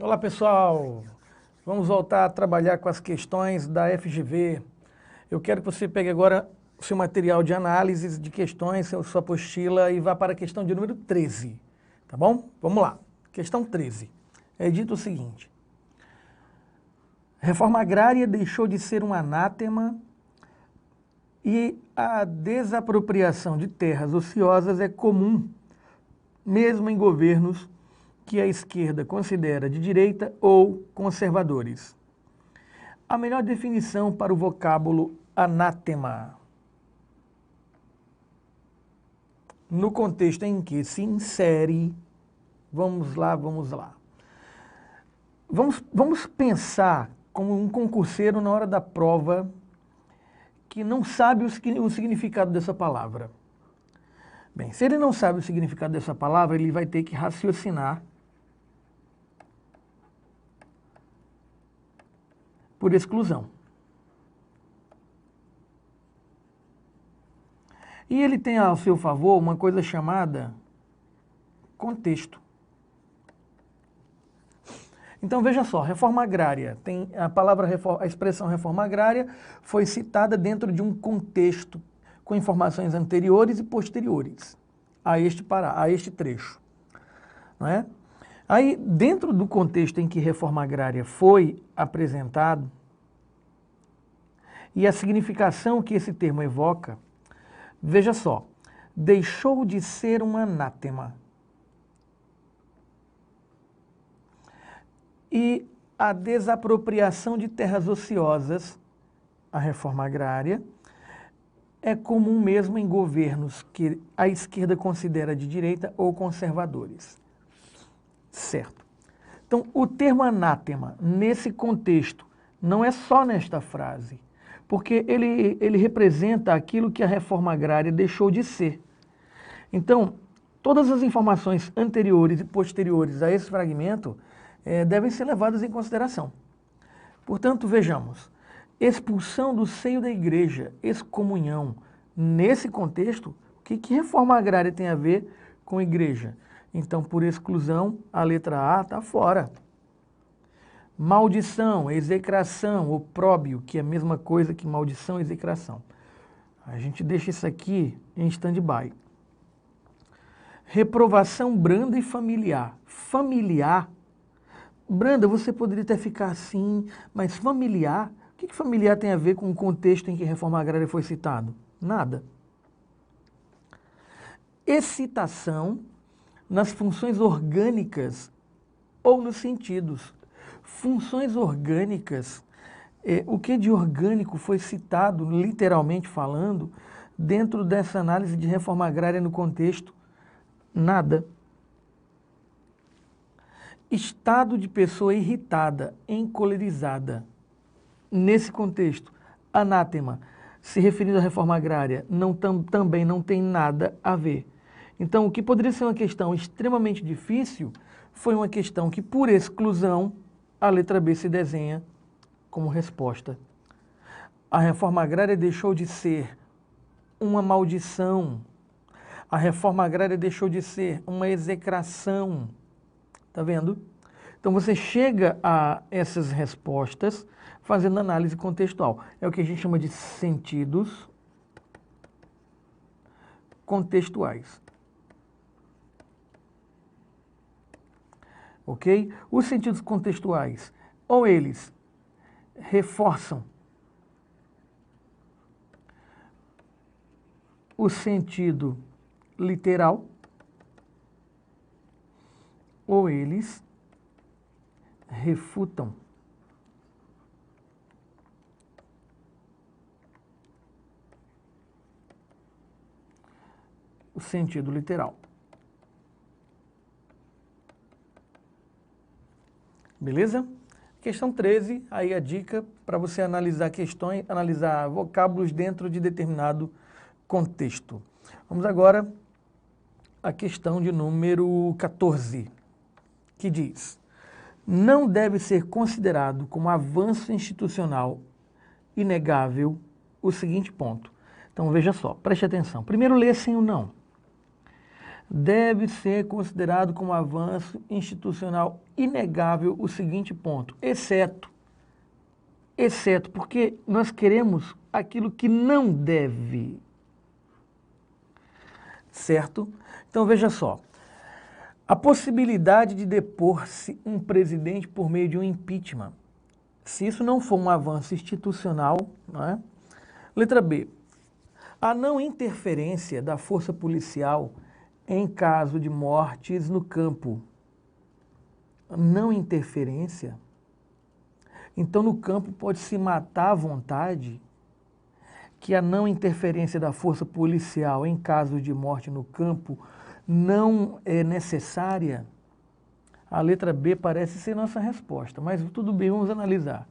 Olá pessoal, vamos voltar a trabalhar com as questões da FGV. Eu quero que você pegue agora o seu material de análise de questões, sua apostila e vá para a questão de número 13, tá bom? Vamos lá, questão 13. É dito o seguinte: reforma agrária deixou de ser um anátema e a desapropriação de terras ociosas é comum, mesmo em governos que a esquerda considera de direita ou conservadores. A melhor definição para o vocábulo anátema. No contexto em que se insere, vamos lá. Vamos pensar como um concurseiro na hora da prova que não sabe o significado dessa palavra. Bem, se ele não sabe o significado dessa palavra, ele vai ter que raciocinar por exclusão. E ele tem ao seu favor uma coisa chamada contexto. Então veja só, reforma agrária, tem a expressão reforma agrária foi citada dentro de um contexto com informações anteriores e posteriores a este trecho, não é? Aí, dentro do contexto em que reforma agrária foi apresentado e a significação que esse termo evoca, veja só, deixou de ser um anátema. E a desapropriação de terras ociosas, a reforma agrária, é comum mesmo em governos que a esquerda considera de direita ou conservadores. Certo. Então, o termo anátema, nesse contexto, não é só nesta frase, porque ele representa aquilo que a reforma agrária deixou de ser. Então, todas as informações anteriores e posteriores a esse fragmento devem ser levadas em consideração. Portanto, vejamos, expulsão do seio da igreja, excomunhão, nesse contexto, o que reforma agrária tem a ver com igreja? Então, por exclusão, a letra A está fora. Maldição, execração, opróbio, que é a mesma coisa que maldição e execração. A gente deixa isso aqui em stand-by. Reprovação branda e familiar. Familiar, branda, você poderia até ficar assim, mas familiar, o que familiar tem a ver com o contexto em que a reforma agrária foi citado? Nada. Excitação nas funções orgânicas ou nos sentidos. Funções orgânicas, o que de orgânico foi citado, literalmente falando, dentro dessa análise de reforma agrária no contexto? Nada. Estado de pessoa irritada, encolerizada. Nesse contexto, anátema, se referindo à reforma agrária, também não tem nada a ver. Então, o que poderia ser uma questão extremamente difícil foi uma questão que, por exclusão, a letra B se desenha como resposta. A reforma agrária deixou de ser uma maldição. A reforma agrária deixou de ser uma execração. Está vendo? Então, você chega a essas respostas fazendo análise contextual. É o que a gente chama de sentidos contextuais. Ok? Os sentidos contextuais, ou eles reforçam o sentido literal, ou eles refutam o sentido literal. Beleza? Questão 13, aí a dica para você analisar questões, analisar vocábulos dentro de determinado contexto. Vamos agora à questão de número 14, que diz: não deve ser considerado como avanço institucional inegável o seguinte ponto. Então veja só, preste atenção. Primeiro lê sem o não. deve ser considerado como avanço institucional inegável o seguinte ponto, exceto, porque nós queremos aquilo que não deve, certo? Então veja só, a possibilidade de depor-se um presidente por meio de um impeachment, se isso não for um avanço institucional, não é? Letra B, a não interferência da força policial em caso de mortes no campo. Não interferência. Então, no campo pode se matar à vontade, que a não interferência da força policial em caso de morte no campo não é necessária. A letra B parece ser nossa resposta, mas tudo bem, vamos analisar.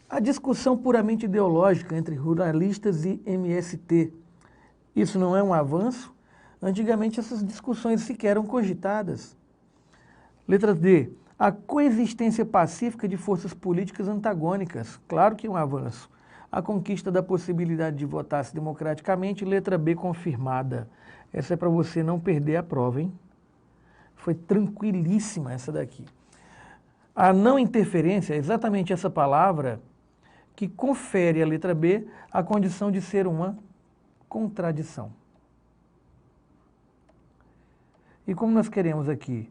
A discussão puramente ideológica entre ruralistas e MST, isso não é um avanço? Antigamente essas discussões sequer eram cogitadas. Letra D, a coexistência pacífica de forças políticas antagônicas, claro que é um avanço. A conquista da possibilidade de votar-se democraticamente, letra B confirmada. Essa é para você não perder a prova, hein? Foi tranquilíssima essa daqui. A não interferência é exatamente essa palavra que confere à letra B a condição de ser uma contradição. E como nós queremos aqui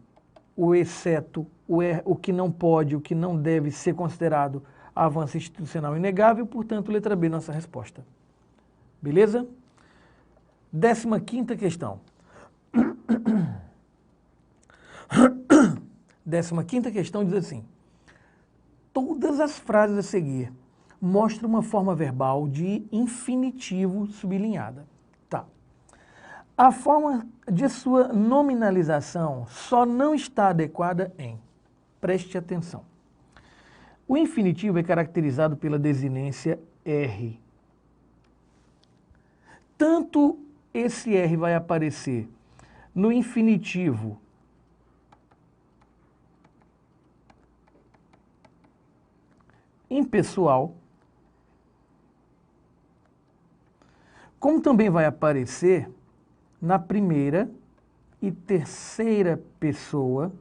o exceto, o que não pode, o que não deve ser considerado avanço institucional inegável, portanto, letra B, nossa resposta. Beleza? 15ª questão. 15ª questão diz assim, todas as frases a seguir mostram uma forma verbal de infinitivo sublinhada. Tá. A forma de sua nominalização só não está adequada em, preste atenção, o infinitivo é caracterizado pela desinência R. Tanto esse R vai aparecer no infinitivo impessoal, como também vai aparecer na primeira e terceira pessoa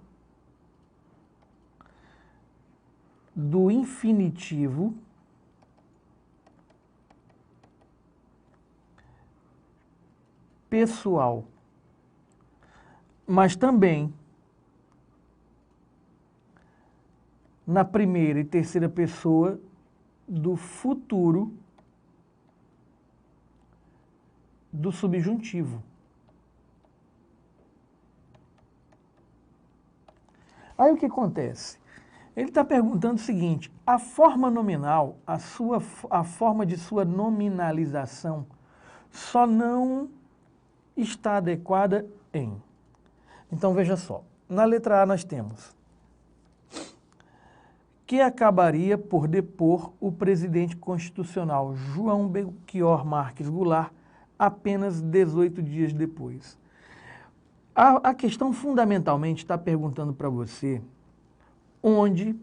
do infinitivo pessoal, mas também na primeira e terceira pessoa do futuro do subjuntivo. Aí o que acontece? Ele está perguntando o seguinte, a forma nominal, a forma de sua nominalização só não está adequada em. Então veja só, na letra A nós temos que acabaria por depor o presidente constitucional João Belchior Marques Goulart apenas 18 dias depois. A questão fundamentalmente está perguntando para você onde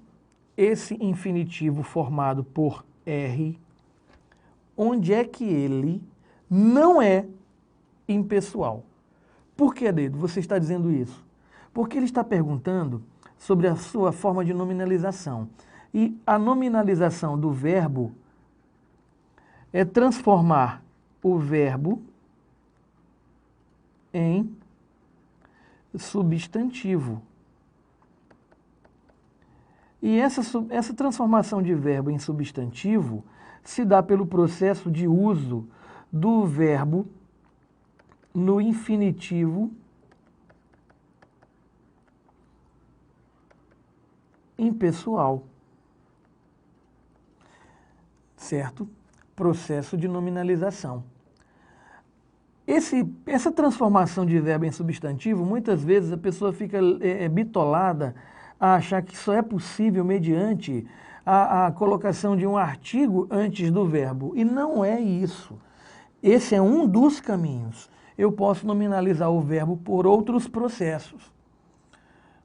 esse infinitivo formado por R, onde é que ele não é impessoal. Por que, Dedo, você está dizendo isso? Porque ele está perguntando sobre a sua forma de nominalização. E a nominalização do verbo é transformar o verbo em substantivo. E essa transformação de verbo em substantivo se dá pelo processo de uso do verbo no infinitivo impessoal, certo? Processo de nominalização. Essa transformação de verbo em substantivo, muitas vezes a pessoa fica bitolada a achar que só é possível mediante a colocação de um artigo antes do verbo. E não é isso. Esse é um dos caminhos. Eu posso nominalizar o verbo por outros processos.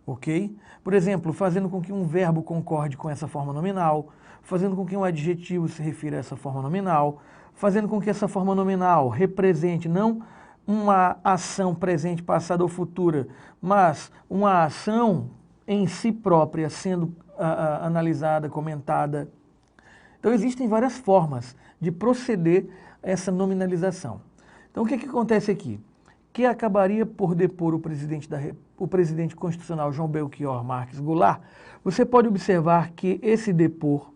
Ok? Por exemplo, fazendo com que um verbo concorde com essa forma nominal, fazendo com que um adjetivo se refira a essa forma nominal, fazendo com que essa forma nominal represente não uma ação presente, passada ou futura, mas uma ação em si própria sendo analisada, comentada. Então, existem várias formas de proceder a essa nominalização. Então, o que acontece aqui? Que acabaria por depor o presidente constitucional João Belchior Marques Goulart. Você pode observar que esse depor,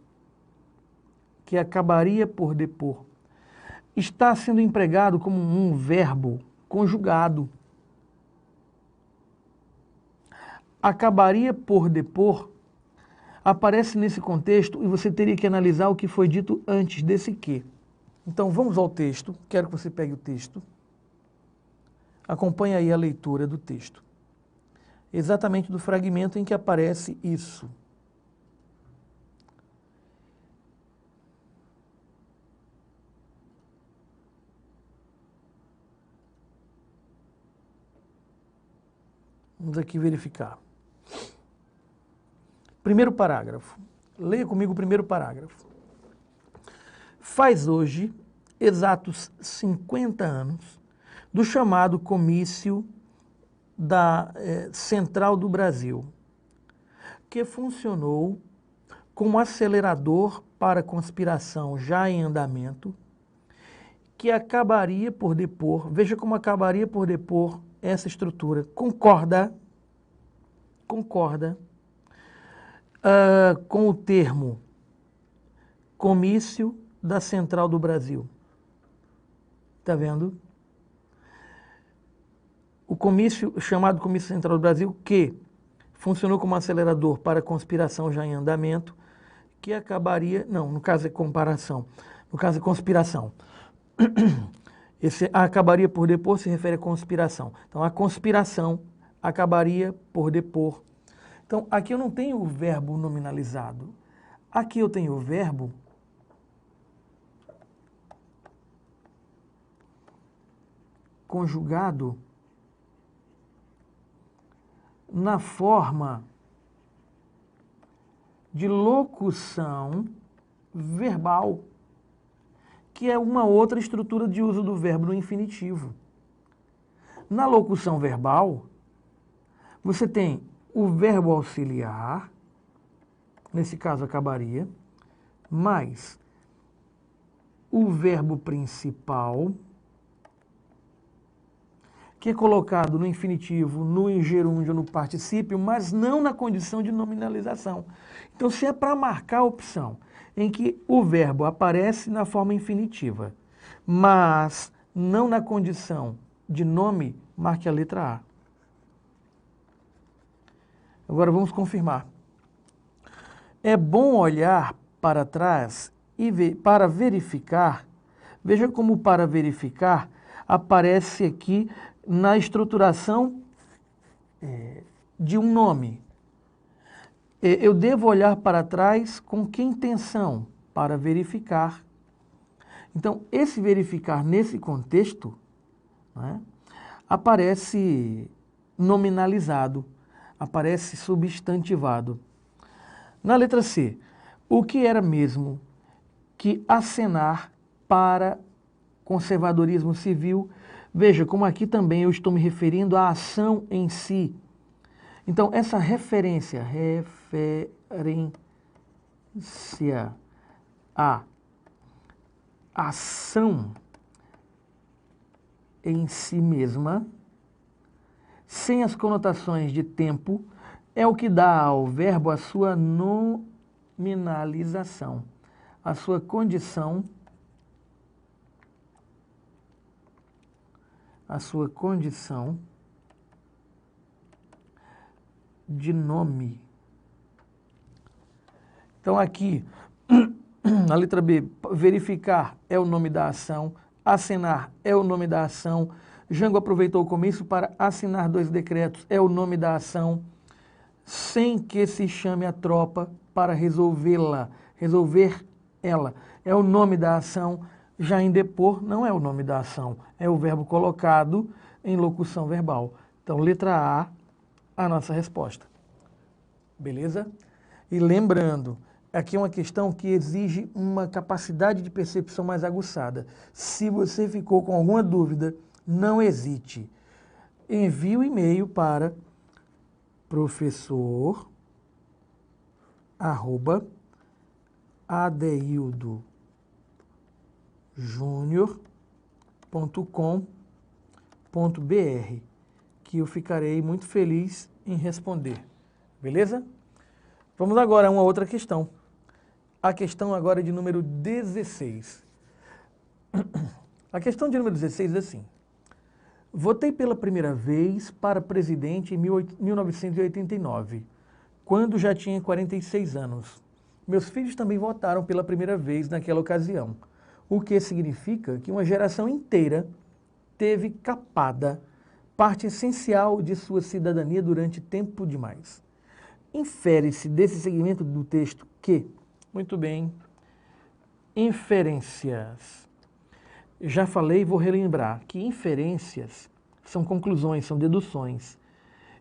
que acabaria por depor, está sendo empregado como um verbo conjugado. Acabaria por depor aparece nesse contexto e você teria que analisar o que foi dito antes desse que. Então vamos ao texto, quero que você pegue o texto, acompanhe aí a leitura do texto, exatamente do fragmento em que aparece isso. Vamos aqui verificar. Primeiro parágrafo. Leia comigo o primeiro parágrafo. Faz hoje exatos 50 anos do chamado comício da Central do Brasil, que funcionou como acelerador para a conspiração já em andamento, que acabaria por depor, veja como acabaria por depor essa estrutura, concorda com o termo comício da Central do Brasil. Está vendo? O comício, chamado Comício Central do Brasil, que funcionou como acelerador para a conspiração já em andamento, que acabaria... Não, no caso é comparação. No caso é conspiração. Esse acabaria por depor se refere à conspiração. Então, a conspiração acabaria por depor. Então, aqui eu não tenho o verbo nominalizado. Aqui eu tenho o verbo conjugado na forma de locução verbal, que é uma outra estrutura de uso do verbo no infinitivo. Na locução verbal, você tem o verbo auxiliar, nesse caso acabaria, mais o verbo principal, que é colocado no infinitivo, no gerúndio, no particípio, mas não na condição de nominalização. Então, se é para marcar a opção em que o verbo aparece na forma infinitiva, mas não na condição de nome, marque a letra A. Agora vamos confirmar. É bom olhar para trás e para verificar. Veja como para verificar aparece aqui na estruturação de um nome. Eu devo olhar para trás com que intenção? Para verificar. Então, esse verificar nesse contexto, né, aparece nominalizado, aparece substantivado. Na letra C, o que era mesmo que acenar para conservadorismo civil? Veja como aqui também eu estou me referindo à ação em si. Então, essa referência à ação em si mesma, sem as conotações de tempo, é o que dá ao verbo a sua nominalização, a sua condição de nome. Então aqui, na letra B, verificar é o nome da ação, acenar é o nome da ação, Jango aproveitou o comício para assinar 2 decretos, é o nome da ação, sem que se chame a tropa para resolver ela, é o nome da ação. Já em depor não é o nome da ação, é o verbo colocado em locução verbal. Então, letra A nossa resposta. Beleza? E lembrando, aqui é uma questão que exige uma capacidade de percepção mais aguçada. Se você ficou com alguma dúvida Não hesite. Envie o e-mail para professor@adeildojunior.com.br, que eu ficarei muito feliz em responder. Beleza? Vamos agora a uma outra questão. A questão agora é de número 16. A questão de número 16 é assim. Votei pela primeira vez para presidente em 1989, quando já tinha 46 anos. Meus filhos também votaram pela primeira vez naquela ocasião, o que significa que uma geração inteira teve capada parte essencial de sua cidadania durante tempo demais. Infere-se desse segmento do texto que, muito bem, inferências. Já falei e vou relembrar que inferências são conclusões, são deduções.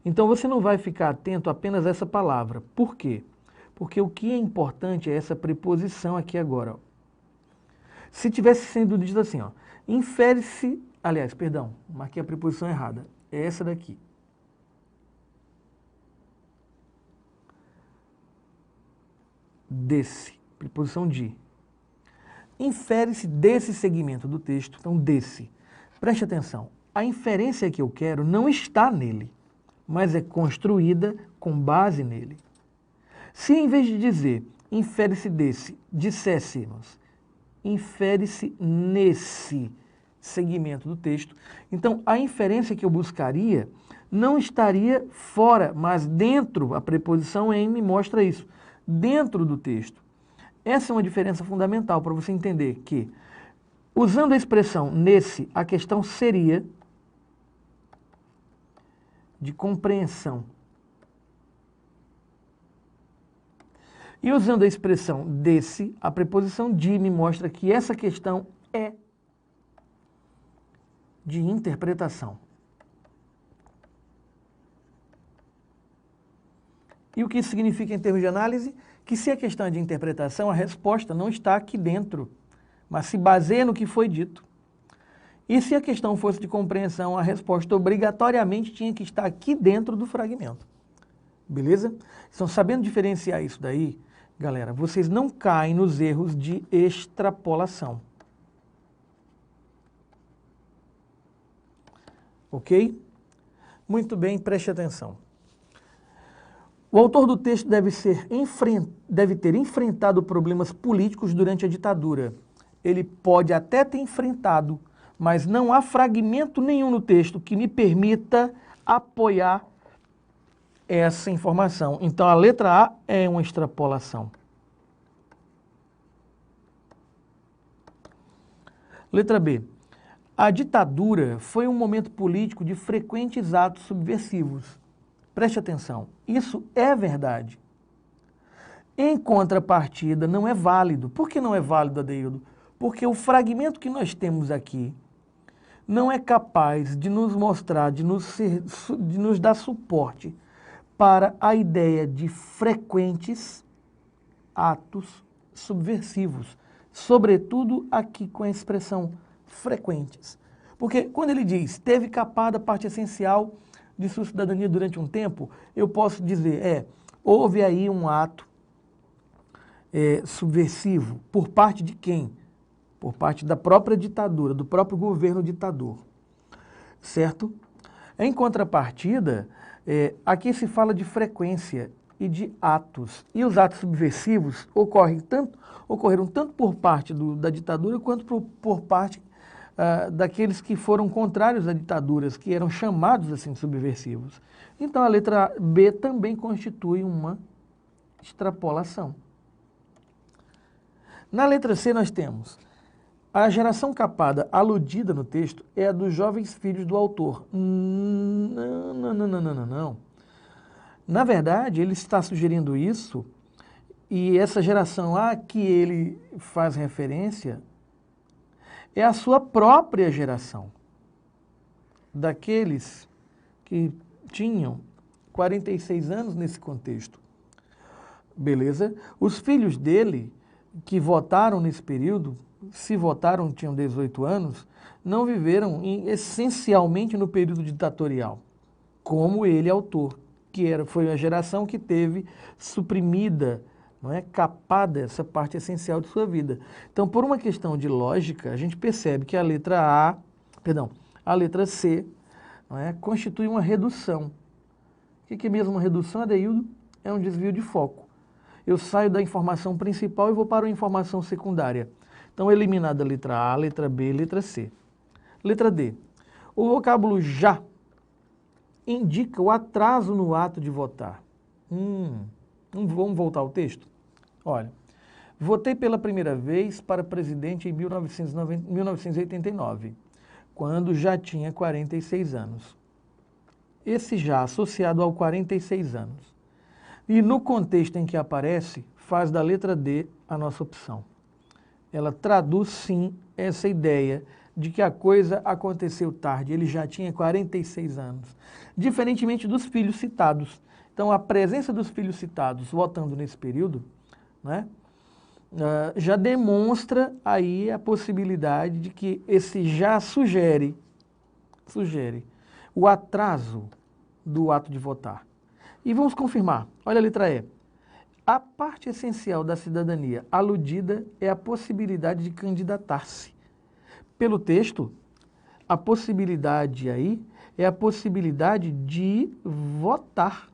Então você não vai ficar atento apenas a essa palavra. Por quê? Porque o que é importante é essa preposição aqui agora. Ó. Se tivesse sendo dito assim, ó, infere-se, aliás, perdão, marquei a preposição errada. É essa daqui. Desse, preposição de. Infere-se desse segmento do texto, então desse. Preste atenção, a inferência que eu quero não está nele, mas é construída com base nele. Se em vez de dizer infere-se desse, disséssemos infere-se nesse segmento do texto, então a inferência que eu buscaria não estaria fora, mas dentro, a preposição em me mostra isso, dentro do texto. Essa é uma diferença fundamental para você entender que, usando a expressão nesse, a questão seria de compreensão. E usando a expressão desse, a preposição de me mostra que essa questão é de interpretação. E o que isso significa em termos de análise? Que se a questão é de interpretação, a resposta não está aqui dentro, mas se baseia no que foi dito. E se a questão fosse de compreensão, a resposta obrigatoriamente tinha que estar aqui dentro do fragmento. Beleza? Então, sabendo diferenciar isso daí, galera, vocês não caem nos erros de extrapolação. Ok? Muito bem, preste atenção. O autor do texto deve ter enfrentado problemas políticos durante a ditadura. Ele pode até ter enfrentado, mas não há fragmento nenhum no texto que me permita apoiar essa informação. Então, a letra A é uma extrapolação. Letra B. A ditadura foi um momento político de frequentes atos subversivos. Preste atenção, isso é verdade. Em contrapartida, não é válido. Por que não é válido, Adeildo? Porque o fragmento que nós temos aqui não é capaz de nos mostrar, de nos dar suporte para a ideia de frequentes atos subversivos. Sobretudo aqui com a expressão frequentes. Porque quando ele diz, teve capada parte essencial de sua cidadania durante um tempo, eu posso dizer, houve aí um ato subversivo por parte de quem? Por parte da própria ditadura, do próprio governo ditador, certo? Em contrapartida, aqui se fala de frequência e de atos, e os atos subversivos ocorreram tanto por parte da ditadura quanto por parte daqueles que foram contrários a ditaduras, que eram chamados assim de subversivos. Então a letra B também constitui uma extrapolação. Na letra C nós temos a geração capada aludida no texto é a dos jovens filhos do autor. Não. Na verdade, ele está sugerindo isso, e essa geração a que ele faz referência é a sua própria geração, daqueles que tinham 46 anos nesse contexto. Beleza? Os filhos dele que votaram nesse período, se votaram, tinham 18 anos, não viveram essencialmente no período ditatorial, como ele, autor, foi a geração que teve suprimida, não é, capada essa parte essencial de sua vida. Então, por uma questão de lógica, a gente percebe que a letra C, não é, constitui uma redução. O que é mesmo uma redução, Adeildo? É um desvio de foco. Eu saio da informação principal e vou para uma informação secundária. Então, eliminada a letra A, letra B, letra C. Letra D. O vocábulo já indica o atraso no ato de votar. Vamos voltar ao texto? Olha, votei pela primeira vez para presidente em 1989, quando já tinha 46 anos. Esse já associado ao 46 anos. E no contexto em que aparece, faz da letra D a nossa opção. Ela traduz, sim, essa ideia de que a coisa aconteceu tarde, ele já tinha 46 anos. Diferentemente dos filhos citados. Então, a presença dos filhos citados votando nesse período, né, já demonstra aí a possibilidade de que esse já sugere o atraso do ato de votar. E vamos confirmar. Olha a letra E. A parte essencial da cidadania aludida é a possibilidade de candidatar-se. Pelo texto, a possibilidade aí é a possibilidade de votar,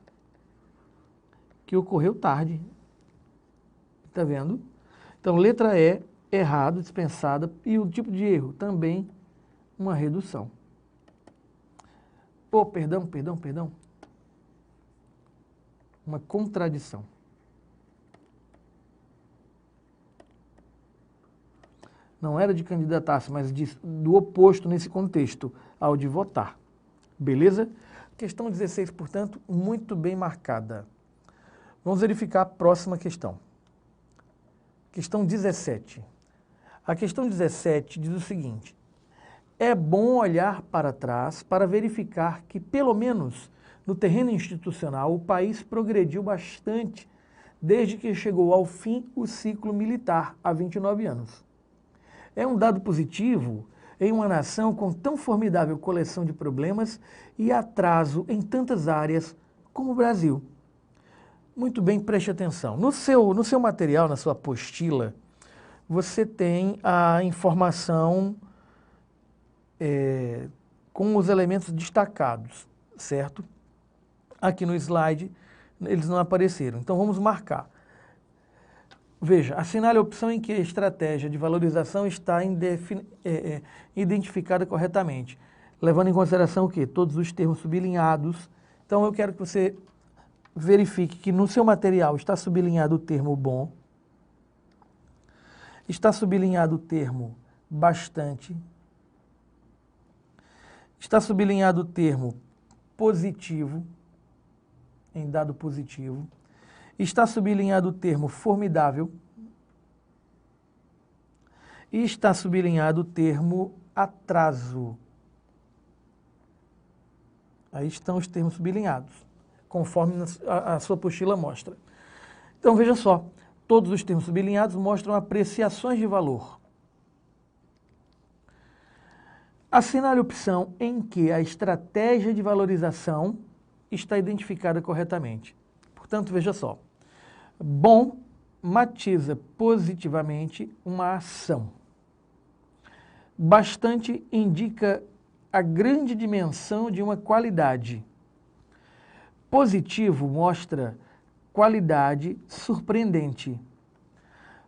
que ocorreu tarde. Está vendo? Então, letra E, errado, dispensada, e o tipo de erro também uma redução. Perdão. Uma contradição. Não era de candidatar-se, mas do oposto nesse contexto, ao de votar. Beleza? Questão 16, portanto, muito bem marcada. Vamos verificar a próxima questão. Questão 17. A questão 17 diz o seguinte: é bom olhar para trás para verificar que, pelo menos no terreno institucional, o país progrediu bastante desde que chegou ao fim o ciclo militar, há 29 anos. É um dado positivo em uma nação com tão formidável coleção de problemas e atraso em tantas áreas como o Brasil. Muito bem, preste atenção. No seu material, na sua apostila, você tem a informação com os elementos destacados, certo? Aqui no slide, eles não apareceram. Então, vamos marcar. Veja, assinale a opção em que a estratégia de valorização está identificada corretamente, levando em consideração o quê? Todos os termos sublinhados. Então, eu quero que você verifique que no seu material está sublinhado o termo bom, está sublinhado o termo bastante, está sublinhado o termo positivo, em dado positivo, está sublinhado o termo formidável e está sublinhado o termo atraso. Aí estão os termos sublinhados, conforme a sua apostila mostra. Então, veja só, todos os termos sublinhados mostram apreciações de valor. Assinale a opção em que a estratégia de valorização está identificada corretamente. Portanto, veja só. Bom matiza positivamente uma ação. Bastante indica a grande dimensão de uma qualidade. Positivo mostra qualidade surpreendente.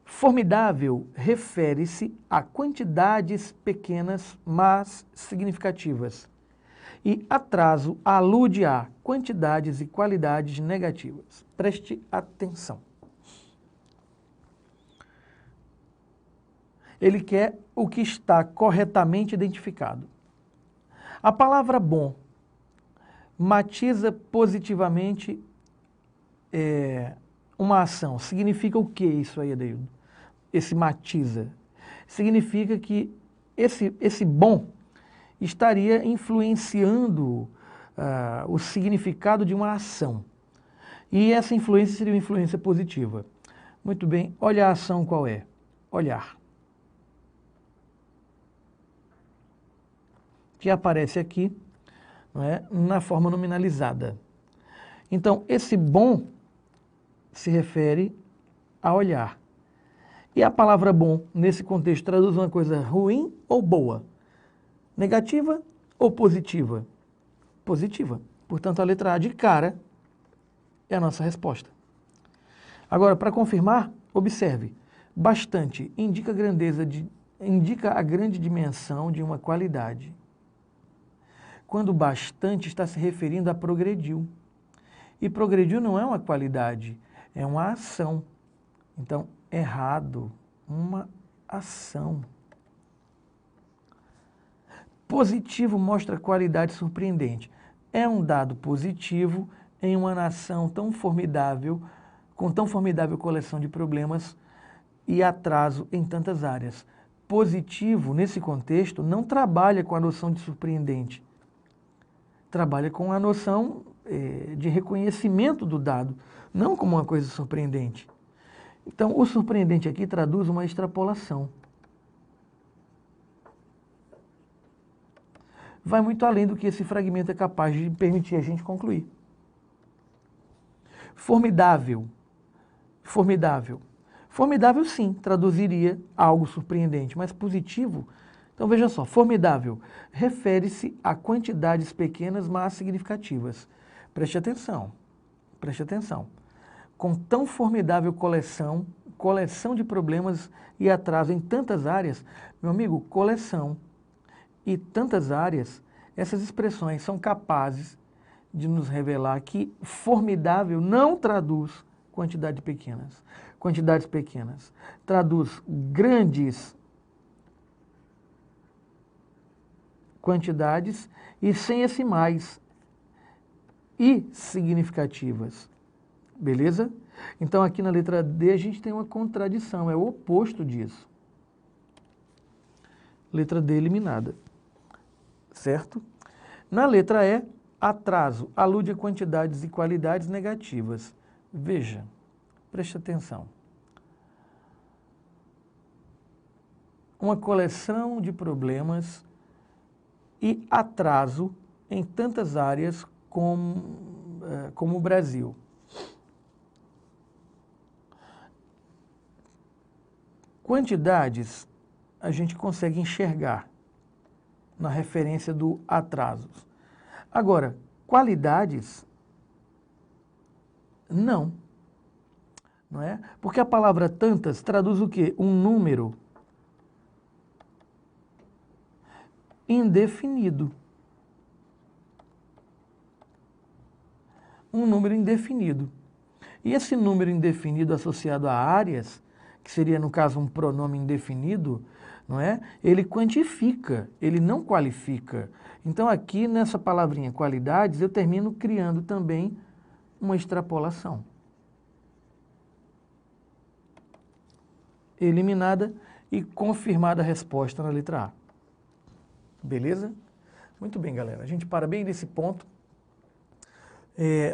Formidável refere-se a quantidades pequenas, mas significativas. E atraso alude a quantidades e qualidades negativas. Preste atenção. Ele quer o que está corretamente identificado. A palavra bom matiza positivamente uma ação. Significa o que isso aí, Adeildo? Esse matiza. Significa que esse bom estaria influenciando o significado de uma ação. E essa influência seria uma influência positiva. Muito bem, olha a ação qual é? Olhar. Que aparece aqui, não é, na forma nominalizada. Então, esse bom se refere a olhar. E a palavra bom, nesse contexto, traduz uma coisa ruim ou boa? Negativa ou positiva? Positiva. Portanto, a letra A de cara é a nossa resposta. Agora, para confirmar, observe. Bastante indica a grande dimensão de uma qualidade. Quando bastante está se referindo a progrediu. E progrediu não é uma qualidade, é uma ação. Então, errado, uma ação. Positivo mostra qualidade surpreendente. É um dado positivo em uma nação tão formidável, com tão formidável coleção de problemas e atraso em tantas áreas. Positivo, nesse contexto, não trabalha com a noção de surpreendente. Trabalha com a noção de reconhecimento do dado, não como uma coisa surpreendente. Então, o surpreendente aqui traduz uma extrapolação. Vai muito além do que esse fragmento é capaz de permitir a gente concluir. Formidável. Formidável. Formidável, sim, traduziria algo surpreendente, mas positivo. Então, veja só, formidável refere-se a quantidades pequenas, mas significativas. Preste atenção, preste atenção. Com tão formidável coleção de problemas e atraso em tantas áreas, meu amigo, coleção e tantas áreas, essas expressões são capazes de nos revelar que formidável não traduz quantidades pequenas. Traduz grandes quantidades e sem esse mais, e significativas. Beleza? Então aqui na letra D a gente tem uma contradição, é o oposto disso. Letra D eliminada. Certo? Na letra E, atraso alude a quantidades e qualidades negativas. Veja, preste atenção. Uma coleção de problemas e atraso em tantas áreas como o Brasil. Quantidades a gente consegue enxergar na referência do atrasos. Agora, qualidades, não é? Porque a palavra tantas traduz o quê? Um número indefinido. Um número indefinido. E esse número indefinido associado a áreas, que seria, no caso, um pronome indefinido, não é? Ele quantifica, ele não qualifica. Então, aqui, nessa palavrinha qualidades, eu termino criando também uma extrapolação. Eliminada e confirmada a resposta na letra A. Beleza? Muito bem, galera. A gente para bem nesse ponto.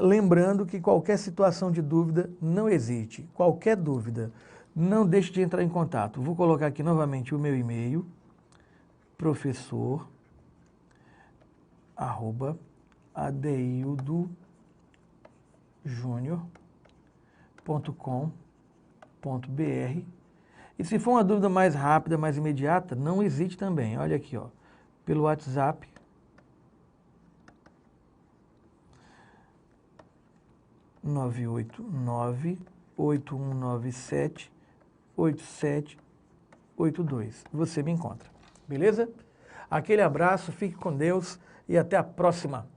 Lembrando que qualquer situação de dúvida não existe. Qualquer dúvida, não deixe de entrar em contato. Vou colocar aqui novamente o meu e-mail, professor@adeildojunior.com.br. E se for uma dúvida mais rápida, mais imediata, não hesite também. Olha aqui, ó, pelo WhatsApp. 989-8197-8782. Você me encontra. Beleza? Aquele abraço, fique com Deus e até a próxima.